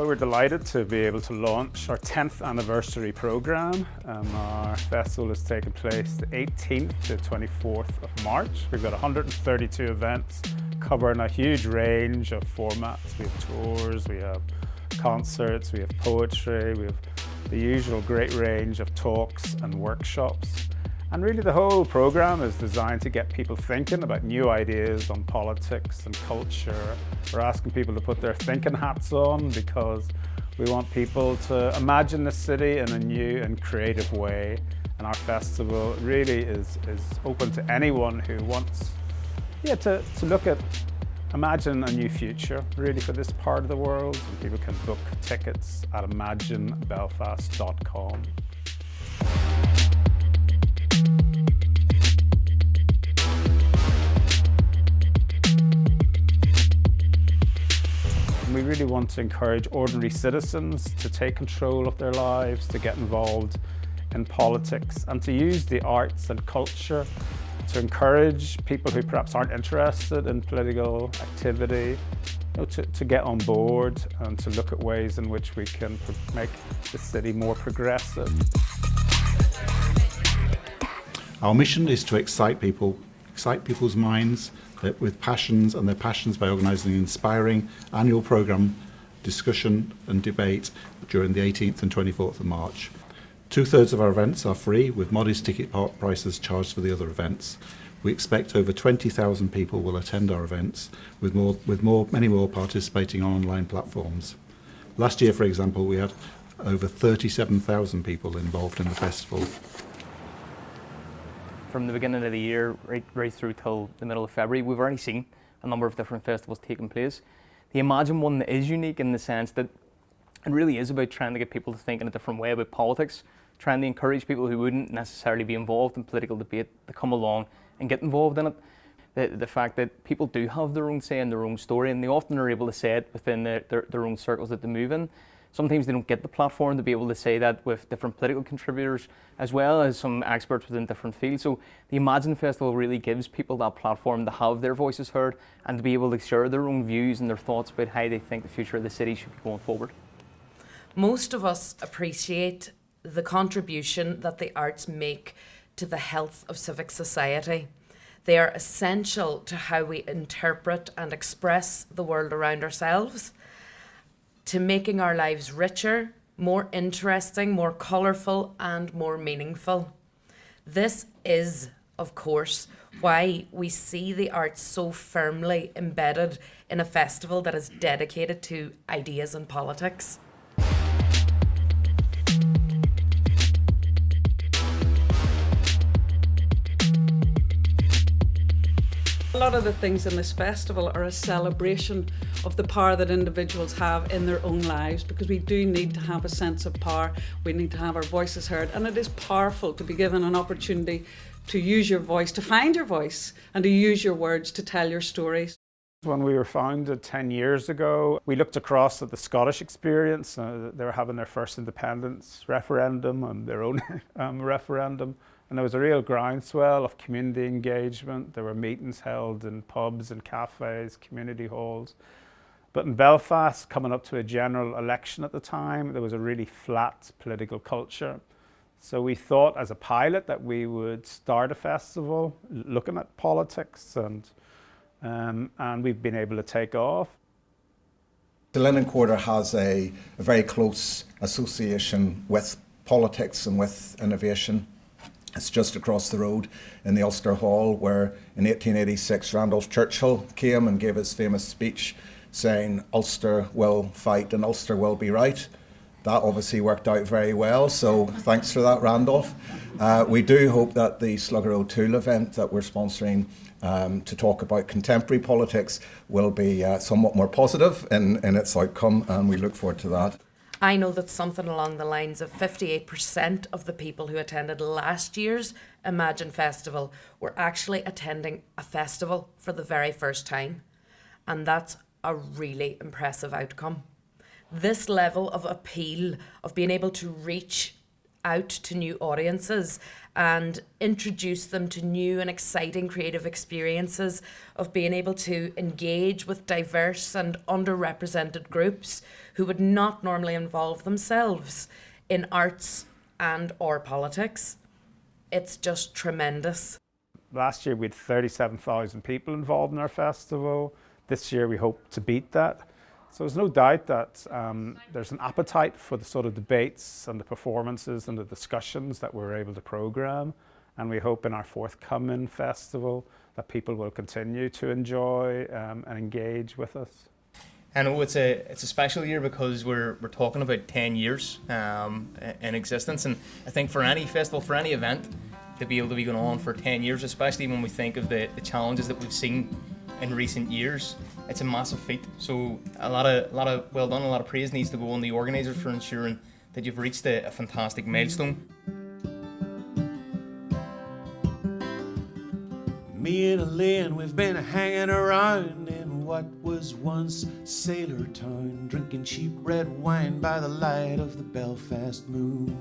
Well, we're delighted to be able to launch our 10th anniversary programme. Our festival is taking place the 18th to 24th of March. We've got 132 events covering a huge range of formats. We have tours, we have concerts, we have poetry, we have the usual great range of talks and workshops. And really the whole programme is designed to get people thinking about new ideas on politics and culture. We're asking people to put their thinking hats on because we want people to imagine the city in a new and creative way. And our festival really is open to anyone who wants to look at, imagine a new future really for this part of the world. And people can book tickets at imaginebelfast.com. We really want to encourage ordinary citizens to take control of their lives, to get involved in politics and to use the arts and culture to encourage people who perhaps aren't interested in political activity, to get on board and to look at ways in which we can make the city more progressive. Our mission is to excite people's minds with passions and their passions by organising an inspiring annual programme, discussion and debate during the 18th and 24th of March. 2/3 of our events are free, with modest ticket prices charged for the other events. We expect over 20,000 people will attend our events, with many more participating on online platforms. Last year, for example, we had over 37,000 people involved in the festival. From the beginning of the year right through till the middle of February, we've already seen a number of different festivals taking place. The Imagine one is unique in the sense that it really is about trying to get people to think in a different way about politics, trying to encourage people who wouldn't necessarily be involved in political debate to come along and get involved in it. The fact that people do have their own say and their own story, and they often are able to say it within their own circles that they move in. Sometimes they don't get the platform to be able to say that with different political contributors as well as some experts within different fields. So the Imagine Festival really gives people that platform to have their voices heard and to be able to share their own views and their thoughts about how they think the future of the city should be going forward. Most of us appreciate the contribution that the arts make to the health of civic society. They are essential to how we interpret and express the world around ourselves, to making our lives richer, more interesting, more colourful and more meaningful. This is, of course, why we see the arts so firmly embedded in a festival that is dedicated to ideas and politics. A lot of the things in this festival are a celebration of the power that individuals have in their own lives, because we do need to have a sense of power. We need to have our voices heard, and it is powerful to be given an opportunity to use your voice, to find your voice, and to use your words to tell your stories. When we were founded 10 years ago, we looked across at the Scottish experience. They were having their first independence referendum and their own referendum. And there was a real groundswell of community engagement. There were meetings held in pubs and cafes, community halls. But in Belfast, coming up to a general election at the time, there was a really flat political culture. So we thought as a pilot that we would start a festival looking at politics, and we've been able to take off. The Linen Quarter has a very close association with politics and with innovation. It's just across the road in the Ulster Hall, where in 1886 Randolph Churchill came and gave his famous speech saying Ulster will fight and Ulster will be right. That obviously worked out very well, so thanks for that, Randolph. We do hope that the Slugger O'Toole event that we're sponsoring to talk about contemporary politics will be somewhat more positive in its outcome, and we look forward to that. I know that something along the lines of 58% of the people who attended last year's Imagine Festival were actually attending a festival for the very first time. And that's a really impressive outcome. This level of appeal, of being able to reach out to new audiences and introduce them to new and exciting creative experiences of being able to engage with diverse and underrepresented groups who would not normally involve themselves in arts and or politics. It's just tremendous. Last year we had 37,000 people involved in our festival. This year we hope to beat that. So there's no doubt that there's an appetite for the sort of debates and the performances and the discussions that we're able to programme. And we hope in our forthcoming festival that people will continue to enjoy and engage with us. I know it's a special year because we're talking about 10 years in existence, and I think for any festival, for any event, to be able to be going on for 10 years, especially when we think of the challenges that we've seen in recent years, it's a massive feat. So a lot of well done, a lot of praise needs to go on the organisers for ensuring that you've reached a fantastic milestone. Me and Elaine, we've been hanging around in what was once Sailor Town, drinking cheap red wine by the light of the Belfast moon.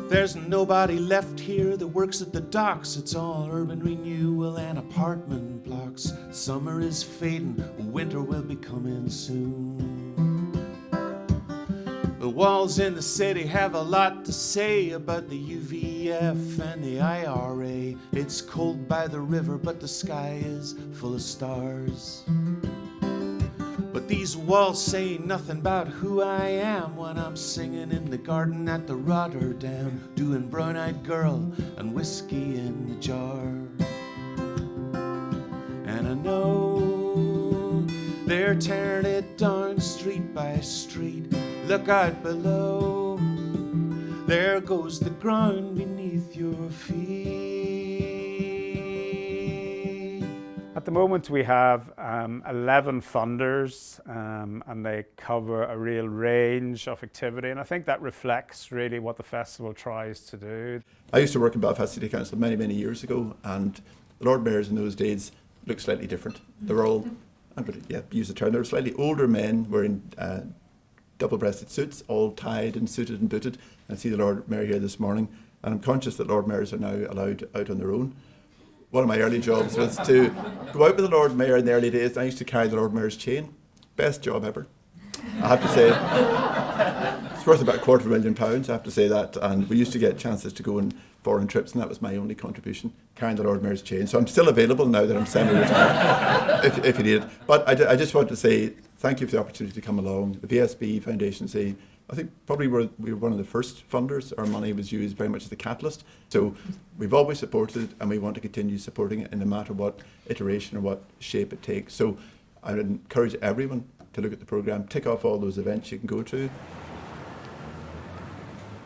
There's nobody left here that works at the docks. It's all urban renewal and apartment blocks. Summer is fading, winter will be coming soon. The walls in the city have a lot to say about the UVF and the IRA. It's cold by the river, but the sky is full of stars. But these walls say nothing about who I am when I'm singing in the garden at the Rotterdam, doing Brown-Eyed Girl and whiskey in the jar. And I know they're tearing it down street by street. Look out below, there goes the ground beneath your feet. At the moment we have 11 funders and they cover a real range of activity, and I think that reflects really what the festival tries to do. I used to work in Belfast City Council many, many years ago, and the Lord Mayors in those days looked slightly different. They were all, I'm going to use the term, they were slightly older men wearing double-breasted suits, all tied and suited and booted. I see the Lord Mayor here this morning, and I'm conscious that Lord Mayors are now allowed out on their own. One of my early jobs was to go out with the Lord Mayor in the early days. I used to carry the Lord Mayor's chain. Best job ever, I have to say. It's worth about £250,000, I have to say that. And we used to get chances to go on foreign trips, and that was my only contribution, carrying the Lord Mayor's chain. So I'm still available now that I'm semi-retired, if you need it. But I just want to say thank you for the opportunity to come along. The VSB Foundation say, I think probably we were one of the first funders. Our money was used very much as the catalyst. So we've always supported it, and we want to continue supporting it in no matter what iteration or what shape it takes. So I would encourage everyone to look at the programme, tick off all those events you can go to.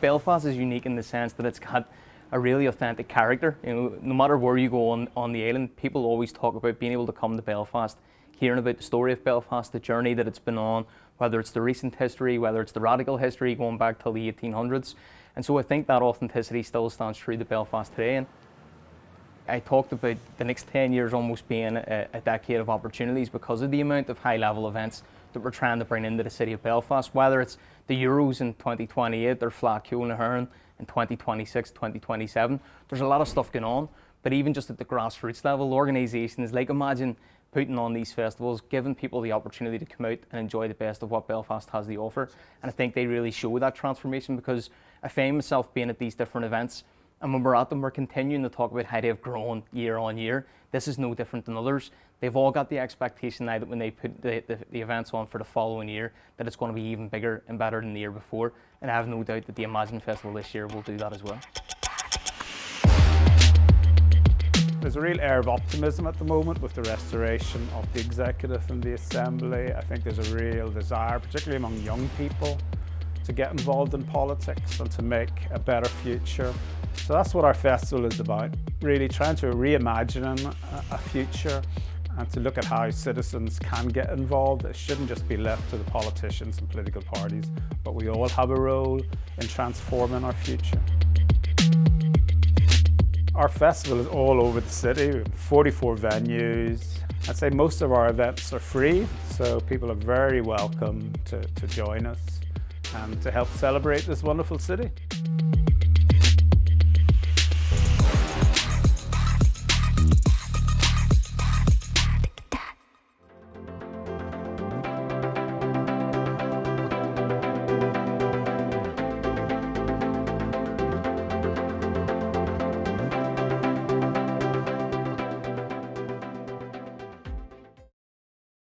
Belfast is unique in the sense that it's got a really authentic character. You know, no matter where you go on the island, people always talk about being able to come to Belfast, hearing about the story of Belfast, the journey that it's been on, whether it's the recent history, whether it's the radical history going back till the 1800s. And so I think that authenticity still stands true to Belfast today. And I talked about the next 10 years almost being a decade of opportunities because of the amount of high-level events that we're trying to bring into the city of Belfast, whether it's the Euros in 2028 or Flat Cool na Hearn in 2026, 2027. There's a lot of stuff going on, but even just at the grassroots level, organisations like Imagine putting on these festivals, giving people the opportunity to come out and enjoy the best of what Belfast has to offer. And I think they really show that transformation because I find myself being at these different events, and when we're at them, we're continuing to talk about how they've grown year on year. This is no different than others. They've all got the expectation now that when they put the events on for the following year, that it's going to be even bigger and better than the year before. And I have no doubt that the Imagine Festival this year will do that as well. There's a real air of optimism at the moment with the restoration of the executive and the assembly. I think there's a real desire, particularly among young people, to get involved in politics and to make a better future. So that's what our festival is about, really trying to reimagine a future and to look at how citizens can get involved. It shouldn't just be left to the politicians and political parties, but we all have a role in transforming our future. Our festival is all over the city. We have 44 venues. I'd say most of our events are free, so people are very welcome to join us. and to help celebrate this wonderful city.